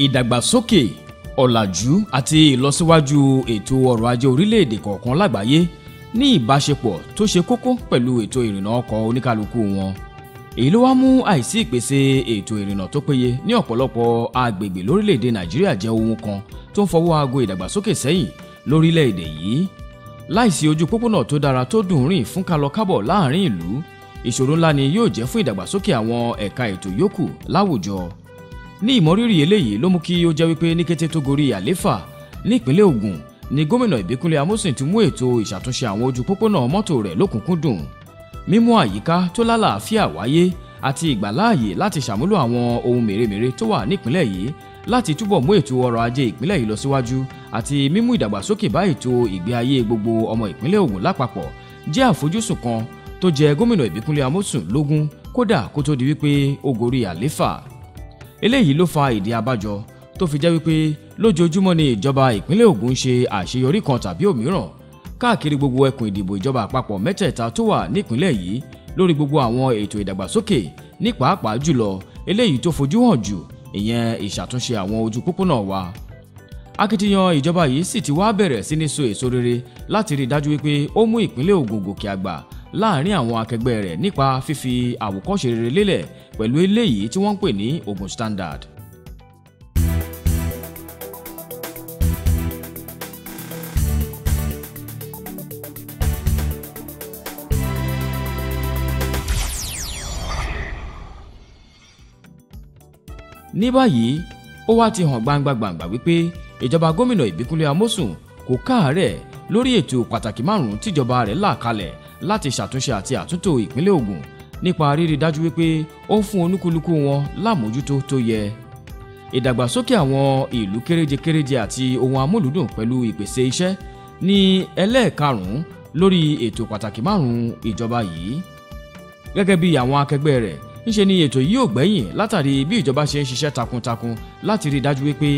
ìdàgbàsókè, ọ̀làjú àti ìlọsíwájú ètò ọrọ̀ ajé orílẹ̀-èdè kọ̀ọ̀kan lágbàáyé ní ìbáṣepọ̀ tó ṣe kókó pẹ̀lú ètò ìrìnnà ọkọ̀ oníkálukú wọn. Èyí ló wá mú àìsí ìpèsè ètò ìrìnnà tó péye ní ọ̀pọ̀lọpọ̀ agbègbè lórílẹ̀-èdè Nàìjíríà jẹ́ ohun kan tó ń fọwọ́ aago ìdàgbàsókè sẹ́yìn lórílẹ̀-èdè yìí. Láìsí ojú pópónà tó dára tó dùn rìn fún kálọ-kábọ̀ láàrin ìlú, ìṣòro ńlá ni yóò jẹ́ fún ìdàgbàsókè àwọn ẹ̀ka ètò yòókù láwùjọ. Ní ìmọrírì eléyìí ló mú kí ó jẹ́ wípé ní kété tó gorí àléfà ní ìpínlẹ̀ Ogun ni gómìnà Ipinle Amosun ti mú ètò ìṣàtúnṣe àwọn ojú pópónà mọ́tò rẹ̀ lókùnkúndùn. Mímú àyíká tó lálàáfíà wáyé àti ìgbàláàyè láti ṣàmúlò àwọn ohun mèremère tó wà nípìnlẹ̀ yìí láti túbọ̀ mú ètò ọrọ̀ ajé ìpínlẹ̀ yìí lọ síwájú àti mímú ìdàgbàsókè bá ètò ìgbé ayé gbogbo ọmọ ìpínlẹ̀ Ògùn lápapọ̀ jẹ́ àfojúsùn kan tó jẹ gómìnà Ipinle Amosun lógún kódà kó tó di wípé ó gorí àléfà. Eléyìí ló fa ìdí abájọ tó fi jẹ́ wípé lójoojúmọ́ ni ìjọba ìpínlẹ̀ Ògùn ń ṣe àṣeyọrí kan tàbí òmíràn káàkiri gbogbo ẹkùn ìdìbò ìjọba àpapọ̀ mẹ́tẹ̀ẹ̀ta tó wà nípìnlẹ̀ yìí lórí gbogbo àwọn ètò ìdàgbàsókè ní pàápàá jùlọ eléyìí tó fojú hàn jù ìyẹn ìṣàtúnṣe àwọn ojú pópónà wa. Akitiyan ìjọba yìí sì ti wá bẹ̀rẹ̀ sí ní so èso rere láti rí dájú wípé ó mú ìpínlẹ̀ Ògùn gòkè àgbà láàrin àwọn akẹgbẹ́ rẹ̀ nípa fífi àwòkọ́ṣe rere lélẹ̀ pẹ̀lú eléyìí tí wọ́n ń pè ní Ogun Standard. Ní báyìí ó wá ti hàn gbangba wípé ìjọba gómìnà Ipinle Amosun kò káàárẹ̀ lórí ètò pàtàkì márùn-ún tíjọba rẹ̀ là kalẹ̀ láti ṣàtúnṣe àti àtúntò ìpínlẹ̀ Ògùn nípa rírí dájú wípé ó ń fún olúkúlùkù wọn lámòjútó tó yẹ. Ìdàgbàsókè àwọn ìlú kéréje àti ohun amúlùdùn pẹ̀lú ìpèsè iṣẹ́ ní ẹlẹ́ẹ̀karùn-ún lórí ètò pàtàkì márùn-ún ìjọba yìí. Gẹ́gẹ́ bí àwọn akẹgbẹ́ rẹ̀ ńṣe ni ètò yìí ò gbẹ́yìn látàrí bí ìjọba ṣe ń ṣiṣẹ́ takuntakun láti rí dájú wípé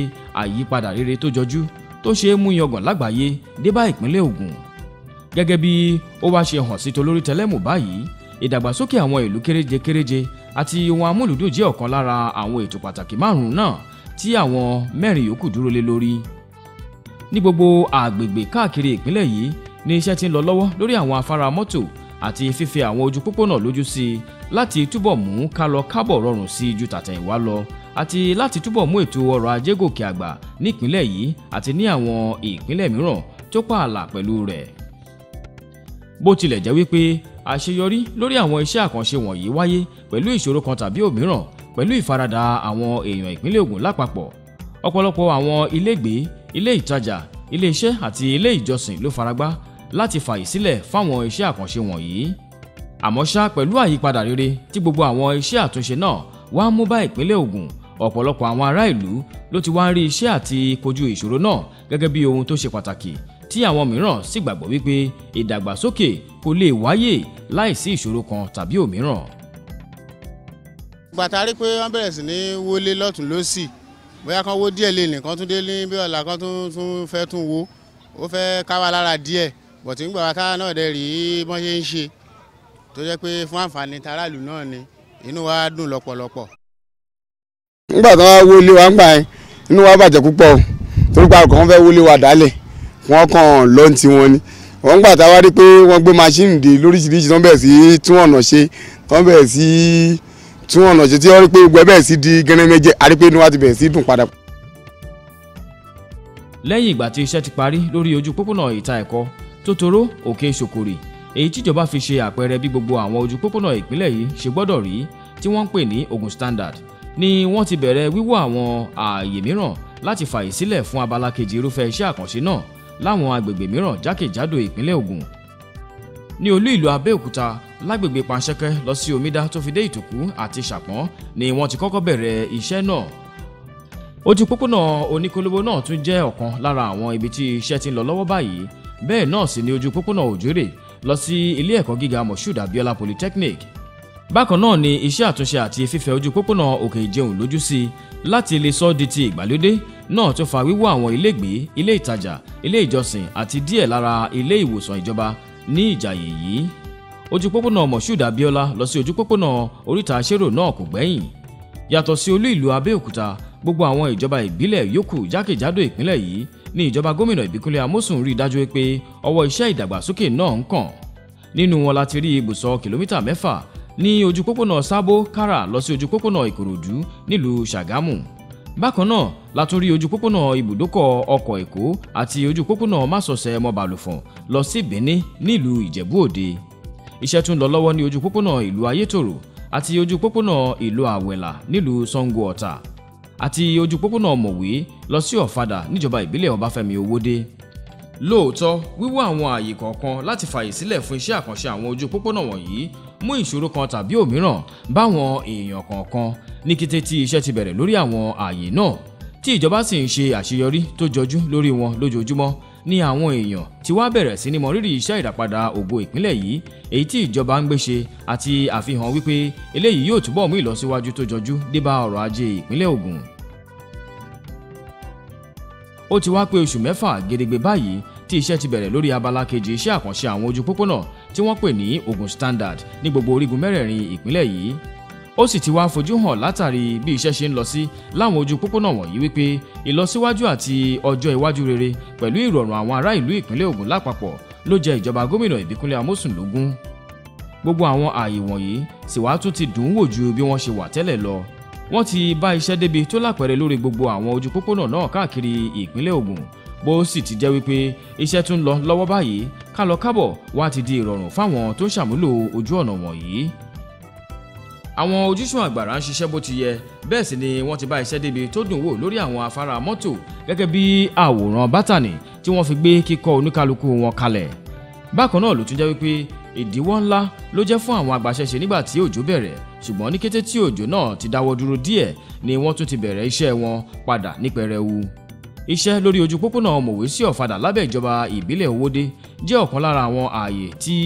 àyípadà rere tó jọjú tó ṣe é mú yangàn lágbàáyé dé bá ìpínlẹ̀ Ògùn. Gẹ́gẹ́ bí ó wá ṣe hàn sí tolórí tẹlẹ́mù báyìí, ìdàgbàsókè àwọn ìlú kéréje àti ohun amúlùdùn jẹ́ ọ̀kan lára àwọn ètò pàtàkì márùn-ún náà tí àwọn mẹ́rin yòókù dúró lé lórí. Ní gbogbo àgbègbè káàkiri ìpínlẹ̀ yìí ni iṣẹ́ ti ń lọ lọ́wọ́ lórí àwọn afárá mọ́tò àti fífi àwọn ojú pópónà lójú sí i láti túbọ̀ mú kálọ kábọ̀ rọrùn sí ju tàtẹ̀yìnwá lọ àti láti túbọ̀ mú ètò ọrọ̀ ajé gòkè àgbà nípínlẹ̀ yìí àti ní àwọn ìpínlẹ̀ mìíràn tó pààlà pẹ̀lú rẹ̀. Bó tilẹ̀ jẹ́ wípé àṣeyọrí lórí àwọn iṣẹ́ àkànṣe wọ̀nyí wáyé pẹ̀lú ìṣòro kan tàbí òmíràn pẹ̀lú ìfaradà àwọn èèyàn ìpínlẹ̀ Ògùn lápapọ̀. Ọ̀pọ̀lọpọ̀ àwọn ilégbèé, ilé ìtajà, ilé iṣẹ́ àti ilé ìjọsìn ló faragbá láti fààyè sílẹ̀ fáwọn iṣẹ́ àkànṣe wọ̀nyí. Àmọ́ ṣá pẹ̀lú àyípadà rere tí gbogbo àwọn iṣẹ́ àtúnṣe náà wá mú bá ìpínlẹ̀ Ògùn, ọ̀pọ̀lọpọ̀ àwọn ará ìlú ló ti wá ń rí iṣẹ́ àti kojú ìṣòro náà gẹ́gẹ́ bí ohun tó ṣe pàtàkì tí àwọn mìíràn sì gbàgbọ́ wípé ìdàgbàsókè kò lè wáyé láìsí ìṣòro kan tàbí òmíràn. Gbàtà rí pé wọ́n bẹ̀rẹ̀ sí ní wọlé lọ́tún lósì, bóyá kan wó díẹ̀ lé nìkan tún dé ní bí ọ̀la kan tún fẹ́ tún wó, ó fẹ́ káwa lára díẹ̀, bọ̀tí ń gbàgbà táwa náà dẹ̀ rí bọ́n ṣe ń ṣe tó jẹ́ pé fún àǹfààní taráàlú náà ni inú wa dùn lọ́pọ̀lọpọ̀. Nígbà tí wọ́n wọlé wa ń gbà yẹn inú wa bàjẹ́ púpọ̀ torí pé àwọn fẹ́ wọlé wa dálẹ̀ wọ́n kàn lọ́n ti wọn ni. Wọ́n gbà tá a wá rí pé wọ́n gbé máṣíìnì dé lóríṣiríṣi tó ń bẹ̀rẹ̀ sí tún ọ̀nà ṣe tó ń bẹ̀rẹ̀ sí tún ọ̀nà ṣe tí wọ́n rí pé gbogbo ẹ̀ bẹ̀rẹ̀ sí di gẹ́nẹ́mẹ́jẹ, a rí pé inú wa ti bẹ̀rẹ̀ sí dùn padà. Lẹ́yìn ìgbà tí iṣẹ́ ti parí lórí ojú pópónà ìta ẹ̀kọ́ Tòtòrò Òkè Ṣòkòrì, èyí tíjọba fi ṣe àpẹẹrẹ bí gbogbo àwọn ojú pópónà ìpínlẹ̀ yìí ṣe gbọ́dọ̀ rí tí wọ́n ń pè ní Ogun Standard, ni wọ́n ti bẹ̀rẹ̀ wíwọ́ àwọn ààyè mìíràn láti fààyè sílẹ̀ fún abala kejì irúfẹ́ iṣẹ́ àkànṣe náà láwọn agbègbè mìíràn jákèjádò ìpínlẹ̀ Ògùn. Ní olú ìlú Abẹ́òkúta lágbègbè Panṣẹ́kẹ́ lọ sí Omidá tó fi dé Ìtòkú àti Ṣàpọ́n ni wọ́n ti kọ́kọ́ bẹ̀rẹ̀ iṣẹ́ náà. Ojú pópónà oníkólóbó náà tún jẹ́ ọ̀kan lára àwọn ibi tí iṣẹ́ ti ń lọ lọ́wọ́ báyìí. Bẹ́ẹ̀ náà sì ni ojú pópónà Òjòrè lọ sí ilé ẹ̀kọ́ gíga Moshood Abiola Polytechnic. Bákan náà ni iṣẹ́ àtúnṣe àti fífẹ̀ ojú pópónà Òkè Ìjẹun lójú sí láti lè sọ di ti ìgbàlódé náà tó fa wíwó àwọn ilégbèé, ilé ìtajà, ilé ìjọsìn àti díẹ̀ lára ilé ìwòsàn ìjọba ní Ìjàyè yìí. Ojú pópónà Moshood Abiola lọ sí ojú pópónà Oríta Ṣérò náà kò gbẹ́yìn. Yàtọ̀ sí olú ìlú Abẹ́òkúta gbogbo àwọn ìjọba ìbílẹ̀ yòókù jákèjádò ìpínlẹ̀ yìí ní ìjọba gómìnà Ìbíkúnlé Amósùn rí dájú pé ọwọ́ iṣẹ́ ìdàgbàsókè náà ń kàn. Nínú wọn láti rí ibùsọ̀ kìlómítà 6 ní ojú pópónà Sábó Kára lọ sí ojú pópónà Ìkòròdú nílùú Ṣàgámù. Bákan náà la tún rí ojú pópónà ibùdókọ̀ ọkọ̀ Èkó àti ojú pópónà másọ̀sẹ̀ Mọ́balùfọ̀n lọ sí Benin nílùú Ìjẹ̀bú Òde. Iṣẹ́ tún lọ lọ́wọ́ ní ojú pópónà ìlú Ayétòrò àti ojú pópónà ìlú Àwẹ̀là nílùú Ṣàngó Ọ̀tà àti ojú pópónà Mọ̀wé lọ sí Ọ̀fadà níjọba ìbílẹ̀ Ọbáfẹ́mi Owódé. Lóòótọ́ wíwá àwọn ààyè kọ̀ọ̀kan láti fààyè sílẹ̀ fún iṣẹ́ àkànṣe àwọn ojú pópónà wọ̀nyí mú ìṣòro kan tàbí òmíràn báwọn èèyàn kọ̀ọ̀kan ní kété tí iṣẹ́ ti bẹ̀rẹ̀ lórí àwọn ààyè náà tí ìjọba sì ń ṣe àṣeyọrí tó jọjú lórí wọn lójoojúmọ́ ní àwọn èèyàn tí wá bẹ̀rẹ̀ sí ní mọ rírì iṣẹ́ ìràpadà ògo ìpínlẹ̀ yìí èyí tí ìjọba ń gbé ṣe àti àfihàn wípé eléyìí yóò túbọ̀ mú ìlọsíwájú tó jọjú dé bá ọrọ̀ ajé ìpínlẹ̀ Ògùn. Ó ti wá pé oṣù 6 gedegbe báyìí tí iṣẹ́ ti bẹ̀rẹ̀ lórí abala kejì iṣẹ́ àkànṣe àwọn ojú pópónà tí wọ́n pè ní Ogun Standard ní gbogbo orígun mẹ́rẹ̀ẹ̀rin ìpínlẹ̀ yìí. Ó sì ti wá fojú hàn látàrí bí iṣẹ́ ṣe ń lọ sí láwọn ojú pópónà wọ̀nyí wípé ìlọsíwájú àti ọjọ́ iwájú rere pẹ̀lú ìrọ̀rùn àwọn ará ìlú ìpínlẹ̀ Ògùn lápapọ̀ ló jẹ ìjọba gómìnà Ìbíkúnlé Amósùn lógún. Gbogbo àwọn ààyè wọ̀nyí sì wá tún ti dùn wò ju bí wọ́n ṣe wà tẹ́lẹ̀ lọ. Wọ́n ti bá iṣẹ́ débi tó lápẹẹrẹ lórí gbogbo àwọn ojú pópónà náà káàkiri ìpínlẹ̀ Ògùn bó sì ti jẹ́ wípé iṣẹ́ tún lọ lọ́wọ́ báyìí kálọ kábọ̀ wá ti di ìrọ̀rùn fáwọn tó ń ṣàmúlò ojú ọ̀nà wọ̀nyí. Àwọn ojúṣàn àgbàrá ń ṣiṣẹ́ bó ti yẹ bẹ́ẹ̀ sì ni wọ́n ti bá iṣẹ́ débi tó dùn wò lórí àwọn afárá mọ́tò gẹ́gẹ́ bí àwòrán bátànì tí wọ́n fi gbé kíkọ́ oníkálukú wọn kalẹ̀. Bákan náà ló tún jẹ́ wípé ìdíwọ́ ńlá ló jẹ́ fún àwọn agbaṣẹ́ṣe nígbà tí òjò bẹ̀rẹ̀ ṣùgbọ́n ní kété tí òjò náà ti dáwọ́ dúró díẹ̀ ni wọ́n tún ti bẹ̀rẹ̀ iṣẹ́ wọn padà ní pẹrẹwu. Iṣẹ́ lórí ojú pópónà Mọ̀wé sí Ọ̀fadà lábẹ́ ìjọba ìbílẹ̀ Owódé jẹ́ ọ̀kan lára àwọn ààyè tí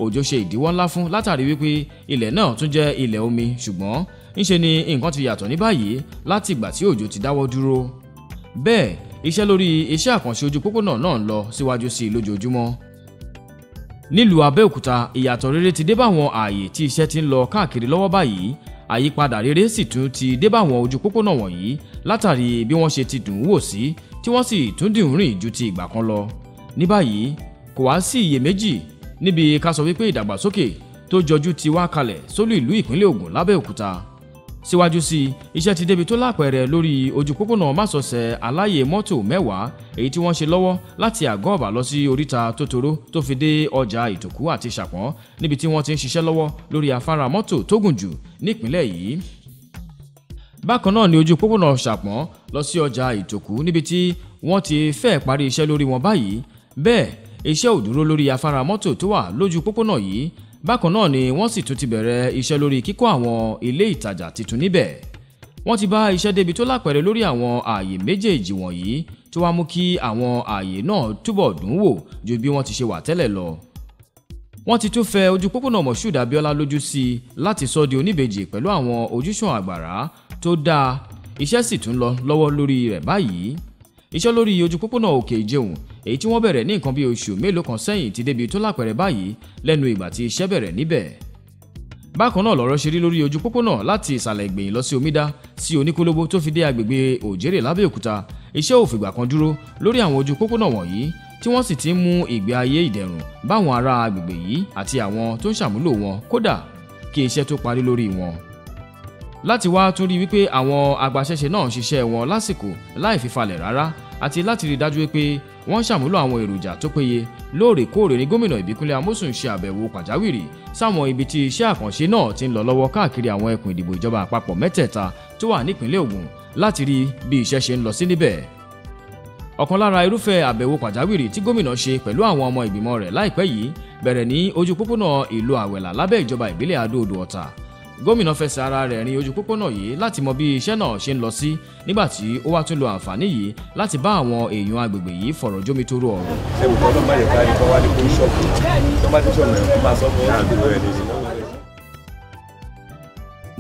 òjò ṣe ìdíwọ́ ńlá fún látàrí wípé ilẹ̀ náà tún jẹ́ ilẹ̀ omi ṣùgbọ́n ńṣe ni nǹkan ti yàtọ̀ ní báyìí láti ìgbà tí òjò ti dáwọ́ dúró. Bẹ́ẹ̀ iṣẹ́ lórí iṣẹ́ àkànṣe ojú pópónà náà ń lọ síwájú sí i lójoojúmọ́. Nílùú Abẹ́òkúta ìyàtọ̀ rere ti dé báwọn ààyè tí iṣẹ́ ti ń lọ káàkiri lọ́wọ́ báyìí àyípadà rere sì tún ti dé báwọn ojú pópónà wọ̀nyí látàrí bí wọ́n ṣe ti dùn wò sí tí wọ́n sì tún dùn rìn ju ti ìgbà kan lọ. Ní báyìí kò wá sí iyèméjì níbi ká sọ wípé ìdàgbàsókè tó jọjú ti wá kalẹ̀ sólú ìlú ìpínlẹ̀ Ògùn l'Abẹ́òkúta. Síwájú sí iṣẹ́ ti débi tó lápẹẹrẹ lórí ojú pópónà másọ̀sẹ̀ aláyè mọ́tò 10 èyí tí wọ́n ṣe lọ́wọ́ láti àgọ́ ọ̀bà lọ sí oríta Tótóró tó fi dé ọjà Ìtòkú àti Ṣàpọ́n níbi tí wọ́n ti ń ṣiṣẹ́ lọ́wọ́ lórí afárá mọ́tò tó gùn jù nípínlẹ̀ yìí. Bákan náà ni ojú pópónà Ṣàpọ́n lọ sí ọjà Ìtòkú níbi tí wọ́n ti fẹ́ parí iṣẹ́ lórí wọn báyìí. Bẹ́ẹ̀ iṣẹ́ ò dúró lórí afárá mọ́tò tó wà lójú pópónà yìí. Bákan náà ni wọ́n sì tún ti bẹ̀rẹ̀ iṣẹ́ lórí kíkọ́ àwọn ilé ìtajà tuntun níbẹ̀. Wọ́n ti bá iṣẹ́ débi tó lápẹẹrẹ lórí àwọn ààyè méjèèjì wọ̀nyí tó wá mú kí àwọn ààyè náà túbọ̀ dùn wò ju bí wọ́n ti ṣe wà tẹ́lẹ̀ lọ. Wọ́n ti tún fẹ́ ojú pópónà Moshood Abiola lójú sí i láti sọ di oníbejì pẹ̀lú àwọn ojúṣàn àgbàrá tó dáa. Iṣẹ́ sì tún lọ lọ́wọ́ lórí rẹ̀ báyìí. Iṣẹ́ lórí ojú pópónà Òkè Ìjẹun èyí tí wọ́n bẹ̀rẹ̀ ní nǹkan bí oṣù mélòó kan sẹ́yìn ti débi tó lápẹẹrẹ báyìí lẹ́nu ìgbà tí iṣẹ́ bẹ̀rẹ̀ níbẹ̀. Bákan náà lọ̀rọ̀ ṣe rí lórí ojú pópónà láti ìsàlẹ̀ Ìgbẹ̀yìn lọ sí Omídá sí Oníkólóbó tó fi dé agbègbè Òjèrè l'Abẹ́òkúta. Iṣẹ́ ò fìgbà kan dúró lórí àwọn ojú pópónà wọ̀nyí tí wọ́n sì ti ń mú ìgbé ayé ìdẹ̀rùn báwọn ará agbègbè yìí àti àwọn tó ń ṣàmúlò wọn kódà kí iṣẹ́ tó parí lórí wọn. Láti wá tún rí wípé àwọn agbaṣẹ́ṣe náà ń ṣiṣẹ́ wọn lásìkò láì fífalẹ̀ rárá àti láti rí dájú pé wọ́n ṣàmúlò àwọn èròjà tó péye lóòrèkóòrè ní gómìnà Ìbíkúnlé Amósùn ṣe àbẹ̀wò pàjáwìrì sáwọn ibi tí iṣẹ́ àkànṣe náà ti ń lọ lọ́wọ́ káàkiri àwọn ẹkùn ìdìbò ìjọba àpapọ̀ mẹ́tẹ̀ẹ̀ta tó wà nípìnlẹ̀ Ògùn láti rí bí iṣẹ́ ṣe ń lọ sí níbẹ̀. Ọ̀kan lára irúfẹ́ àbẹ̀wò pàjáwìrì tí gómìnà ṣe pẹ̀lú àwọn ọmọ ìgbìmọ̀ rẹ̀ láìpẹ́ yìí bẹ̀rẹ̀ ní ojú pópónà ìlú Àwẹ̀là lábẹ́ ìjọba ìbílẹ̀ Adó-Odò Ọ̀tà. Gómìnà fẹsẹ̀ ara rẹ̀ rin ojú pópónà yìí láti mọ bí iṣẹ́ náà ṣe ń lọ sí nígbà tí ó wá tún lo àǹfààní yìí láti bá àwọn èèyàn agbègbè yìí fọ̀rọ̀ jómitóró ọ̀rọ̀. Ẹ̀wùkọ́ ló má yẹ ká ní kọ́ wá ní kó ṣọ́ọ̀bù tó má ti ṣọ̀nà ẹ̀ máa sọ fún àdúgbò ẹ̀ nìyí.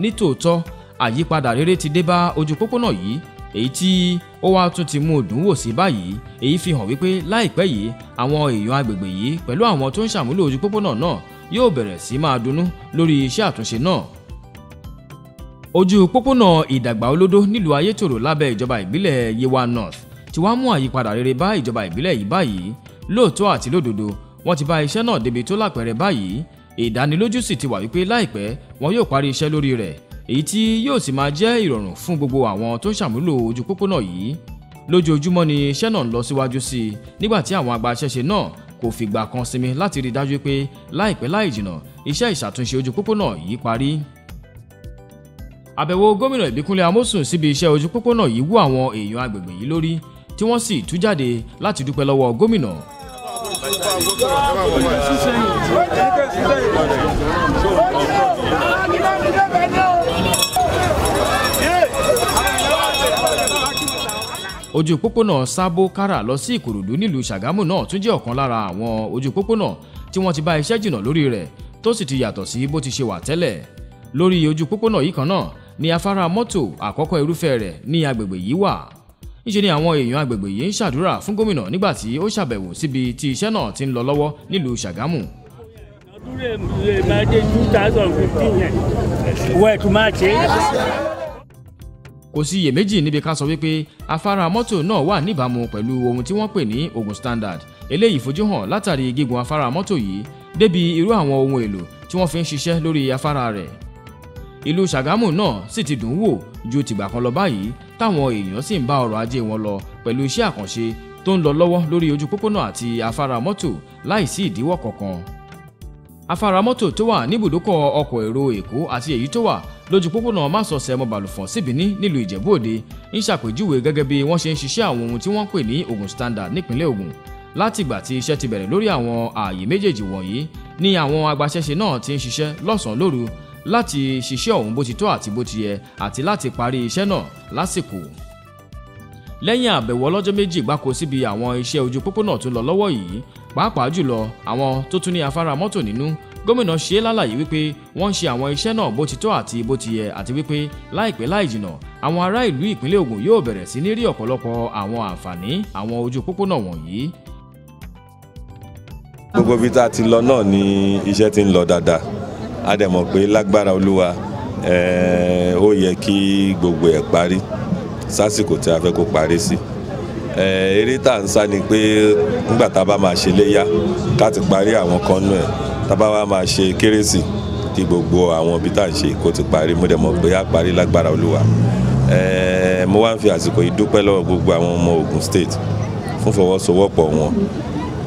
Nítòótọ́ àyípadà rere ti dé bá ojú pópónà yìí èyí tí ó wá tún ti mú dùn wò sí báyìí. Èyí fi hàn wípé láìpẹ́ yìí àwọn èèyàn agbègbè yìí pẹ̀lú àwọn tó ń ṣàmúlò ojú pópónà náà yóò bẹ̀rẹ̀ sí máa dunnú lórí iṣẹ́ àtúnṣe náà. ojú pópónà Ìdàgbà Olódó nílùú Ayétòrò lábẹ́ ìjọba ìbílẹ̀ Yewa North ti wá mú àyípadà rere bá ìjọba ìbílẹ̀ yìí báyìí. Lóòótọ́ àti lódodo wọ́n ti bá iṣẹ́ náà débi tó lápẹẹrẹ báyìí. Ìdánilójú sì ti wà wípé láìpẹ́ wọn yóò parí iṣẹ́ lórí rẹ̀, èyí tí yóò sì máa jẹ́ ìrọ̀rùn fún gbogbo àwọn tó ń ṣàmúlò ojú pópónà yìí. Lójoojúmọ́ ni iṣẹ́ náà ń lọ síwájú sí i nígbà tí àwọn agbaṣẹ́ṣe náà kò fìgbà kan sinmi láti rí dájú pé láìpẹ́ láì jìnnà iṣẹ́ ìṣàtúnṣe ojú pópónà yìí parí. Àbẹ̀wò gómìnà Ìbíkúnlé Amósùn síbi iṣẹ́ ojú pópónà yìí wú àwọn èèyàn agbègbè yìí lórí tí wọ́n sì tú jáde láti dúpẹ́ lọ́wọ́ gómìnà. Ojú pópónà Sábó Kára lọ sí Ìkòròdú nílùú Ṣàgámù náà tún jẹ́ ọ̀kan lára àwọn ojú pópónà tí wọ́n ti bá iṣẹ́ jìnnà lórí rẹ̀ tó sì ti yàtọ̀ sí bó ti ṣe wà tẹ́lẹ̀. Lórí ojú pópónà yìí kan náà ni afárá mọ́tò àkọ́kọ́ irúfẹ́ rẹ̀ ní agbègbè yìí wà. Níṣe ni àwọn èèyàn agbègbè yìí ń ṣàdúrà fún gómìnà nígbà tí ó ṣàbẹ̀wò síbi tí iṣẹ́ náà ti ń lọ lọ́wọ́ nílùú Ṣàgámù. Kò sí iyèméjì níbi ká sọ wípé afárá mọ́tò náà wà níbàámu pẹ̀lú ohun tí wọ́n pè ní Ogun Standard. Eléyìí fojú hàn látàrí gígùn afárá mọ́tò yìí débi irú àwọn ohun èlò tí wọ́n fi ń ṣiṣẹ́ lórí afárá rẹ̀. Ìlú Ṣàgámù náà sì ti dùn wò ju tìgbà kan lọ báyìí táwọn èèyàn sì ń bá ọrọ̀ ajé wọn lọ pẹ̀lú iṣẹ́ àkànṣe tó ń lọ lọ́wọ́ lórí ojú pópónà àti afárá mọ́tò láìsí ìdíwọ́ kankan. Afárá mọ́tò tó wà níbùdókọ̀ ọkọ̀ èrò Èkó àti èyí tó wà lójú pópónà Másọ̀sẹ̀ Mọ̀bàlùfọ̀n síbìní nílùú Ìjẹ̀bú Òde ń ṣàpèjúwe gẹ́gẹ́ bí wọ́n ṣe ń ṣiṣẹ́ àwọn ohun tí wọ́n pè ní Ogun Standard nípínlẹ̀ Ògùn. Látìgbà tí iṣẹ́ ti bẹ̀rẹ̀ lórí àwọn ààyè méjèèjì wọ̀nyí ni àwọn agbaṣẹ́ṣe náà ti ń ṣiṣẹ́ lọ́sàn-án lóru láti ṣiṣẹ́ ọ̀hún bó ti tọ́ àti bó ti yẹ àti láti parí iṣẹ́ náà lásìkò. Lẹ́yìn àbẹ̀wò ọlọ́jọ́ méjì gbáko síbi àwọn iṣẹ́ ojú pópónà tó lọ lọ́wọ́ yìí, pàápàá jùlọ àwọn tó tún ní afárá mọ́tò nínú, gómìnà ṣe lálàyé wípé wọ́n ń ṣe àwọn iṣẹ́ náà bó ti tọ́ àti bó ti yẹ àti wípé láìpẹ́ láì jìnnà àwọn ará ìlú ìpínlẹ̀ Ògùn yóò bẹ̀rẹ̀ sí ní rí ọ̀pọ̀lọpọ̀ àwọn àǹfààní àwọn ojú pópónà wọ̀nyí. Gbogbo bí tá a ti lọ náà ni iṣẹ́ ti ń lọ dáadáa. A dẹ̀ mọ̀ pé lágbára Olúwa ó yẹ kí gbogbo ẹ̀ parí sásìkò tí a fẹ́ kó parí sí. Eré tá à ń sá ni pé nígbà tá a bá máa ṣe léyá ká ti parí àwọn kan nú ẹ̀, tá a bá wá máa ṣe kérésì kí gbogbo àwọn ibi tá à ń ṣe kó ti parí. Mo dẹ̀ mọ̀ pé á parí lágbára Olúwa. Mo wá ń fi àsìkò yìí dúpẹ́ lọ́wọ́ gbogbo àwọn ọmọ Ogun State fún fọwọ́sowọ́pọ̀ wọn,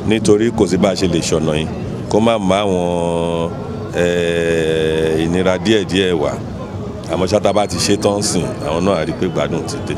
nítorí kò sí bá a ṣe lè ṣọ̀nà yìí kó má àwọn ìnira díẹ̀díẹ̀ wà, àmọ́ ṣá tá bá ti ṣe tán sìn àwọn náà á rí pé gbádùn ti dé.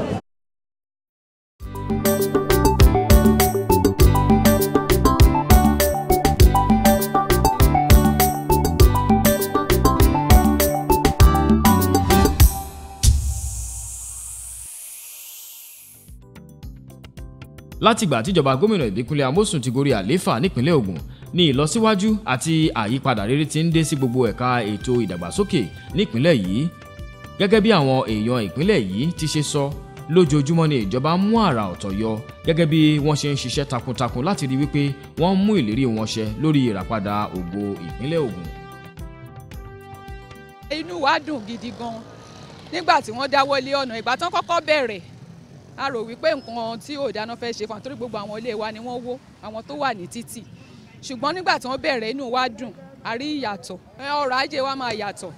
Látìgbà tíjọba gómìnà Ìbíkúnlé Amósùn ti gorí àlééfà nípínlẹ̀ Ògùn ní ìlọsíwájú àti àyípadà rere ti ń dé sí gbogbo ẹ̀ka ètò ìdàgbàsókè nípínlẹ̀ yìí. Gẹ́gẹ́ bí àwọn èèyàn ìpínlẹ̀ yìí ti ṣe sọ, lójoojúmọ́ ni ìjọba mú àrà ọ̀tọ̀ yọ gẹ́gẹ́ bí wọ́n ṣe ń ṣiṣẹ́ takuntakun láti rí wípé wọ́n mú ìlérí wọn ṣẹ lórí ìràpadà ògo ìpínlẹ̀ Ògùn. Inú wa dùn gidi gan nígbà tí wọ́n dáwọ́ lé ọ̀nà ìgbà tán kọ́kọ́ bẹ̀rẹ̀. A rò wípé nǹkan tí ò dáná fẹ́ ṣe fún àtúrí gbogbo àwọn ilé wa ni wọ́n wó, àwọn tó wà ní títì. Ṣùgbọ́n nígbà tí wọ́n bẹ̀rẹ̀ inú wa dùn, a rí ìyàtọ̀. Ọrọ̀ ajé wa máa yàtọ̀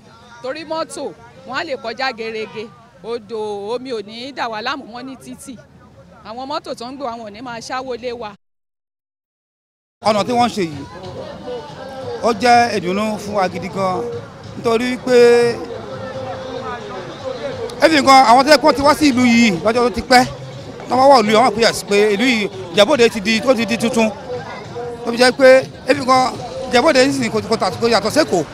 torí mọ́tò wọn á lè kọjá gerege, odò omi ò ní dà wá láàmú mọ́ ní títì. Àwọn mọ́tò tó ń gbé wọn ò ní máa ṣáwó lé wa. Ọ̀nà tí wọ́n ṣe yìí ó jẹ́ ìdùnnú fún wa gidi gan nítorí pé ẹbí gan àwọn tó yẹ kó ti wá sí ìlú yìí lọ́jọ́ tó ti pẹ́ náà wọ́n wà ìlú àwọn àpéyà pé ìlú yìí Ìjẹ̀bú-Òde ti di tuntun tó fi jẹ́ pé ẹbí gan Ìjẹ̀bú-Òde ń sìn kò yàtọ̀ sẹ́kọ̀ọ́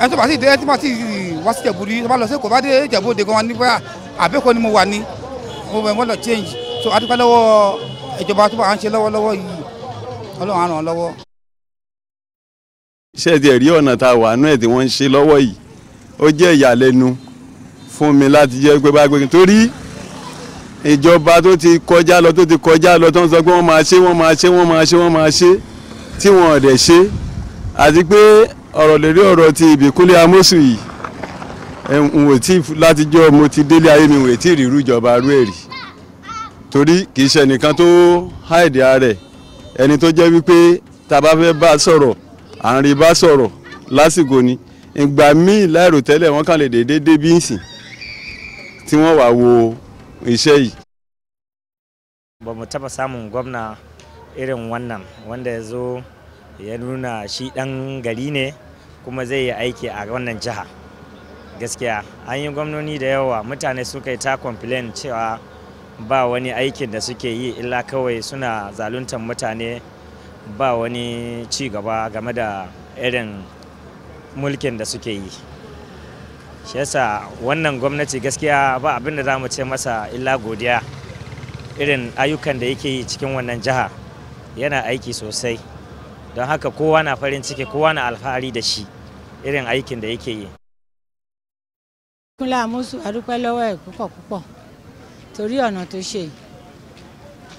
ẹni tó bá sì dé ẹni tó bá sì wá sí Ìjẹ̀bú rí tó bá lọ sẹ́kọ̀ọ́ bá dé Ìjẹ̀bú-Òde gan nígbà àbẹ́kọ̀ ni mo wà ní mo bẹ̀ wọ́n lọ change so a dúpẹ́ lọ́wọ́ ìjọba tó bá ń ṣe lọ́wọ́lọ́wọ́ yìí Ọlọ́run á ràn án lọ́wọ́. Iṣẹ́ ti ẹ̀rí ọ̀nà tá a wà nú ẹ̀ tí wọ́n ń ṣe lọ́wọ́ yìí ó jẹ́ ìyàlẹ́nu fún mi láti jẹ́ pé bá gbé torí ìjọba tó ti kọjá lọ tó ń sọ pé wọ́n máa ṣe tí wọ́n ọ̀dẹ̀ ṣe àti pé ọ̀rọ̀ lérí ọ̀rọ̀ ti Ìbíkúnlé Amósùn yìí n ò tí látijọ́ mo ti délé ayé mi n ò tí ì rírú ìjọba rú èrì torí kì í ṣe ẹnìkan tó háìdí ara ẹ̀ ẹni tó jẹ́ wípé tá a bá fẹ́ bá sọ̀rọ̀ à ń rí bá sọ̀rọ̀ lásìkò ni ìgbà míì láìrò tẹ́lẹ̀ wọ́n kàn lè déédéé dé bí ìsìn tí wọ́n wá wo iṣẹ́ yìí. Ba mu taɓa samun gwamna irin wannan wanda ya zo ya nuna shi ɗan gari ne kuma zai yi aiki a wannan jiha. Gaskiya an yi gwamnoni da yawa mutane suka yi ta complain cewa ba wani aikin da suke yi illa kawai suna zaluntar mutane ba wani ci gaba game da irin mulkin da suke yi. Shi yasa wannan gwamnati gaskiya ba abin da za mu ce masa illa godiya. Irin ayyukan da yake yi cikin wannan jiha yana aiki sosai don haka kowa na farin ciki kowa na alfahari da shi irin aikin da yake yi. Kúnlé Àmósù adúpẹ́ lọ́wọ́ ẹ̀ púpọ̀ torí ọ̀nà tó ṣe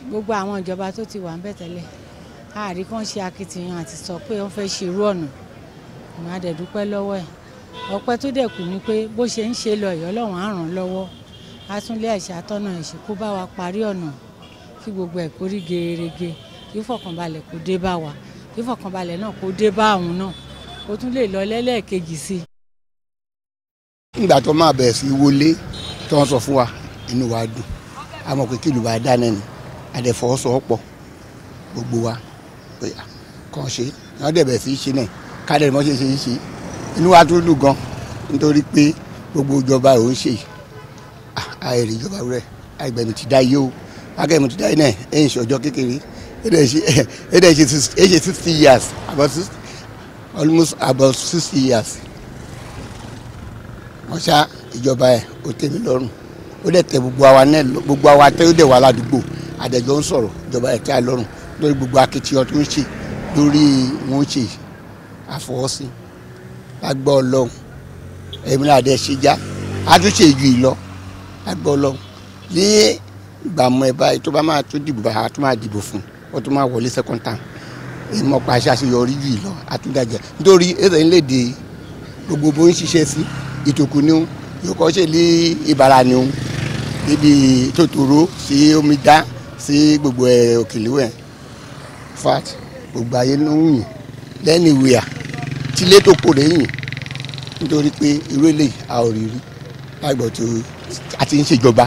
gbogbo àwọn ìjọba tó ti wà ń bẹ̀ tẹ́lẹ̀ àárí kan ṣe akitiyan àti sọ pé wọ́n fẹ́ ṣe irú ọ̀nà ìmọ̀ àdẹ̀dúpẹ́ lọ́wọ́ ẹ̀ ọpẹ́ tó dẹ̀ kù ni pé bó ṣe ń ṣe lọ ìyọ́ Ọlọ́run á ràn lọ́wọ́ á tún lé ẹ̀ṣẹ̀ àtọ́nà ẹ̀ṣẹ̀ kó bá wa parí ọ̀nà kí gbogbo ẹ̀ kó rí gerege kí fọkànbalẹ̀ kó dé bá wa kí fọkànbalẹ̀ náà kó dé bá àwọn náà ó tún lè lọ lẹ́lẹ́ẹ̀kejì sí i. Nígbà tó máa bẹ̀rẹ̀ sí wọlé tí wọ́n sọ fún wa inú wa dùn a mọ̀ pé kí ìlú wa dáná ni àdẹ̀fọ́sọ̀ọ́pọ̀ gbogbo wa pé kàn ṣe wọ́n dẹ̀ bẹ̀rẹ̀ sí ṣe náà kádẹ̀ mọ́ ṣe inú wa tún dùn gan nítorí pé gbogbo ìjọba ò ń ṣe àìrí ìjọba rẹ̀ àìgbẹ̀mí ti dá yé o akẹ́mi ti dá yé náà ẹ̀yìn ṣọjọ́ kékeré ẹ̀dẹ̀ ṣe 60 years almost about 60 years. Wọ́n ṣá ìjọba ẹ̀ ó tẹ́ mi lọ́rùn ó dẹ̀ tẹ́ gbogbo àwa tẹ́ ó dẹ̀ wà ládùúgbò àdẹ̀jọ́ ń sọ̀rọ̀ ìjọba ẹ̀ tẹ́ à lọ́rùn lórí gbogbo akitiyan tó ń ṣe lórí wọn ṣe àfọwọ́sí lágbọ́ Ọlọ́run ẹ̀mí náà dẹ̀ ṣe já á tún ṣe ju ìlọ lágbọ́ Ọlọ́run ní ìgbàmọ̀ ẹ̀ báyìí tó bá máa tún dìbò bá a tún máa dìbò fún ó tún máa wọlé second time ìmọ̀ pàṣẹ àṣeyọrí ju ìlọ àtúndàjẹ nítorí ẹ̀rẹ̀ ń léde gbogbo bó ń ṣiṣẹ́ sí ìtòkù ni yóò kọ́ ṣe ní ìbára ni níbi tòtòrò sí omi dá sí gbogbo ẹ̀ òkèlúwẹ̀ fat gbogbo ayé ló ń yìn lẹ́nu ìwé à tílé tó kò lẹ́yìn nítorí pé irú eléyìí a ò rí rí lágbọ̀ tó a ti ń ṣèjọba.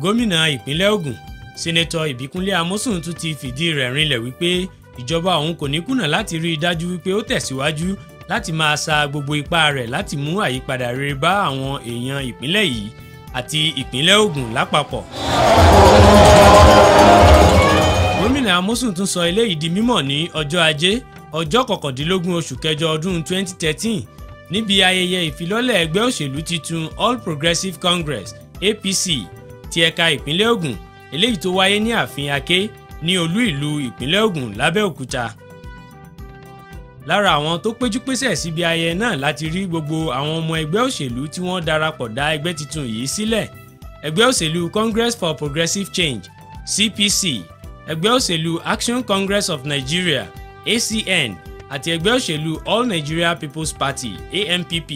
Gómìnà ìpínlẹ̀ Ògùn Sẹ́nẹ́tọ̀ Ìbíkúnlé Àmósù tún ti fìdí rẹ̀ rinlẹ̀ wípé ìjọba òun kò ní kùnà láti rí i dájú wípé ó tẹ̀síwájú láti máa sa gbogbo ipá rẹ̀ láti mú àyípadà rere bá àwọn èèyàn ìpínlẹ̀ yìí àti ìpínlẹ̀ Ògùn lápapọ̀. Gómìnà Àmósù tún sọ eléyìí di mímọ̀ ní ọjọ́ Ajé ọjọ́ 19 oṣù kẹjọ ọdún 2013 níbi ayẹyẹ ìfilọ́lẹ̀ ẹgbẹ́ òṣèlú titun All Progressive Congress APC ti ẹ̀ka ìpínlẹ̀ Ògùn eléyìí tó wáyé ní ààfin Aké ní olú ìlú ìpínlẹ̀ Ògùn lábẹ́òkúta. Lára àwọn tó péjúpésẹ̀ síbi ayẹyẹ náà láti rí gbogbo àwọn ọmọ ẹgbẹ́ òṣèlú tí wọ́n darapọ̀ dá ẹgbẹ́ tuntun yìí sílẹ̀: ẹgbẹ́ òṣèlú Congress for Progressive Change CPC, ẹgbẹ́ òṣèlú Action Congress of Nigeria ACN àti ẹgbẹ́ òṣèlú All Nigeria People's Party ANPP,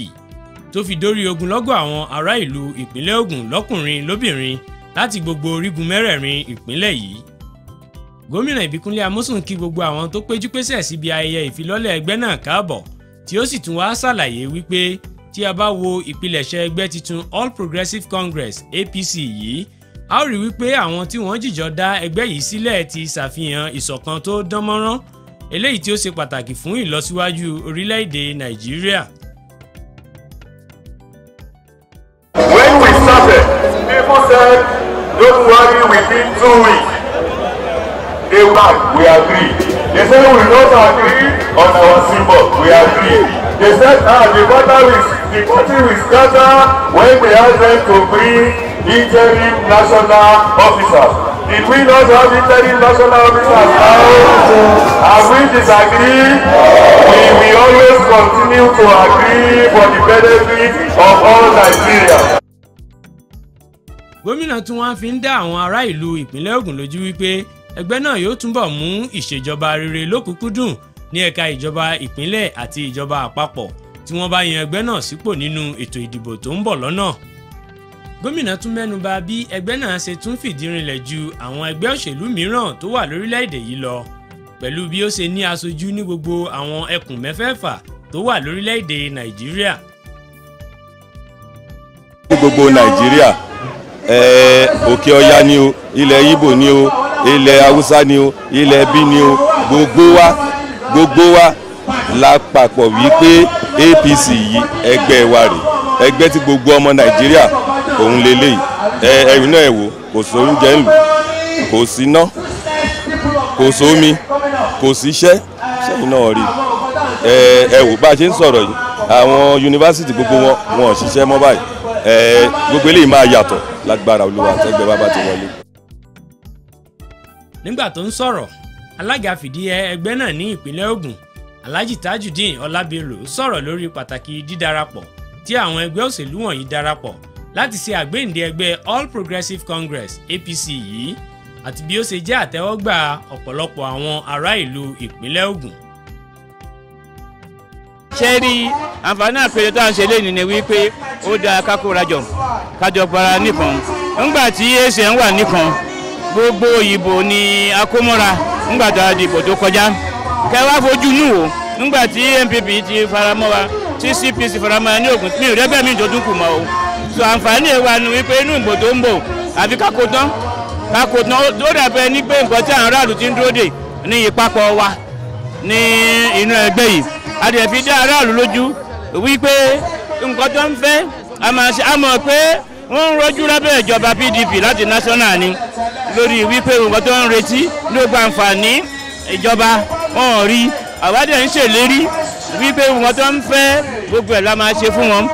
tó fi dórí ogunlọ́gọ̀ àwọn ará ìlú ìpínlẹ̀ Ògùn lọ́kùnrin lóbìnrin láti gbogbo orígun mẹ́rẹ̀ẹ̀rin ìpínlẹ̀ yìí. Gómìnà Ìbíkúnlé Àmósù kí gbogbo àwọn tó péjúpésẹ̀ síbi ayẹyẹ ìfilọ́lẹ̀ ẹgbẹ́ náà káàbọ̀, tí ó sì tún wá ṣàlàyé wípé tí a bá wo ìpilẹ̀ṣẹ̀ ẹgbẹ́ titun All Progressive Congress APC yìí, a ó rí wípé àwọn tí wọ́n jìjọ dá ẹgbẹ́ yìí sílẹ̀ ti ṣàfihàn ìṣọ̀kan tó dánmọ́rán, eléyìí tí ó ṣe pàtàkì fún ìlọsíwájú orílẹ̀-èdè Nàìjíríà. When we started, people said, don't worry, within 2 weeks. They were, we agreed. They said we will not agree on our symbol. We agreed. They said, the party will scatter when we ask them to bring interim national officers. Did we not have interim national officers now? Have we disagree? We will always continue to agree for the benefit of all Nigerians. Gómìnà tún wá fi ń dá àwọn ará ìlú ìpínlẹ̀ Ògùn lójú wípé ẹgbẹ́ náà yóò túnbọ̀ mú ìṣèjọba rere lókùnkúndùn ní ẹ̀ka ìjọba ìpínlẹ̀ àti ìjọba àpapọ̀ tí wọ́n bá yan ẹgbẹ́ náà sípò nínú ètò ìdìbò tó ń bọ̀ lọ́nà. Gómìnà tún mẹ́nuba bí ẹgbẹ́ náà ṣe tún fìdí rinlẹ̀ ju àwọn ẹgbẹ́ òṣèlú mìíràn tó wà lórílẹ̀‐èdè yìí lọ pẹ̀lú bí ó ṣe ní aṣojú ní gbogbo àwọn ẹkùn mẹ́fẹ̀ẹ̀fà tó wà lórílẹ̀‐èdè Nàìjíríà. Ní gbogbo Nàìjíríà òkè ọya ni o, ilẹ̀ Ìgbò ni o, ilẹ̀ Haúsá ni o, ilẹ̀ Ẹbí ni o, gbogbo wa la papọ̀ wípé APC yìí ẹgbẹ́ wa rè, ẹgbẹ́ tí gbogbo ọmọ Nàìjíríà òun lélẹ́yìí. Ẹ̀yin náà ẹ wò, kò sí oúnjẹ ńlù, kò sí iná, kò sómi, kò sí iṣẹ́, sẹ́yìn náà rí. Ẹ wò bá a ṣe ń sọ̀rọ̀ yìí, àwọn yunifásitì gbogbo wọn ò ṣiṣẹ́ mọ́ báyìí. Gbogbo eléyìí máa yàtọ̀ lágbára Olúwa tẹ́gbẹ́ bá ti wọlé. Nígbà tó ń sọ̀rọ̀, alága fìdíhẹ ẹgbẹ́ náà ní ìpínlẹ̀ Ògùn, Alhaji Tajudeen Ọlábẹ̀lò sọ̀rọ̀ lórí pàtàkì dídarapọ̀ tí àwọn ẹgbẹ́ òṣèlú wọ̀nyí darapọ̀ láti ṣe àgbéǹde ẹgbẹ́ All Progressive Congress APC yìí àti bí ó ṣe jẹ́ àtẹ́wọ́gbà ọ̀pọ̀lọpọ̀ àwọn ará ìlú ìpínlẹ̀ Ògùn. Ṣé rí àǹfààní àpèjẹ tó à ń ṣe léyìn ni wípé ó dáa kájọ para nìkan nígbà tí ACN wà nìkan gbogbo ìbò ni akómọ́ra nígbà tó a dìbò tó kọjá kẹwàá fojú nù wò nígbà tí NPP ti faramọ́ wa tí CPC faramọ́ ní Ògùn mi ò rẹ́gbẹ́ mi tó tún kù mọ́ o so àǹfààní ẹ̀ wà ní wípé inú ìbò tó ń bọ̀ àfi kákó tán ó dàbẹ̀ ní pé nǹkan tí àwọn aráàlú ti ń dúró dè ní ìpapọ̀ wa ní inú ẹgbẹ́ yìí a dẹ̀ fi dá aráàlú lójú wípé nǹkan tó ń fẹ́ a mọ̀ pé wọ́n ń rọ́jú lábẹ́ ìjọba PDP láti national ni lórí wípé nǹkan tó ń retí ló gba àǹfààní ìjọba wọn ò rí àwádìí ń ṣèlérí wípé nǹkan tó ń fẹ́ gbogbo ẹ̀ la máa ṣe fún wọn.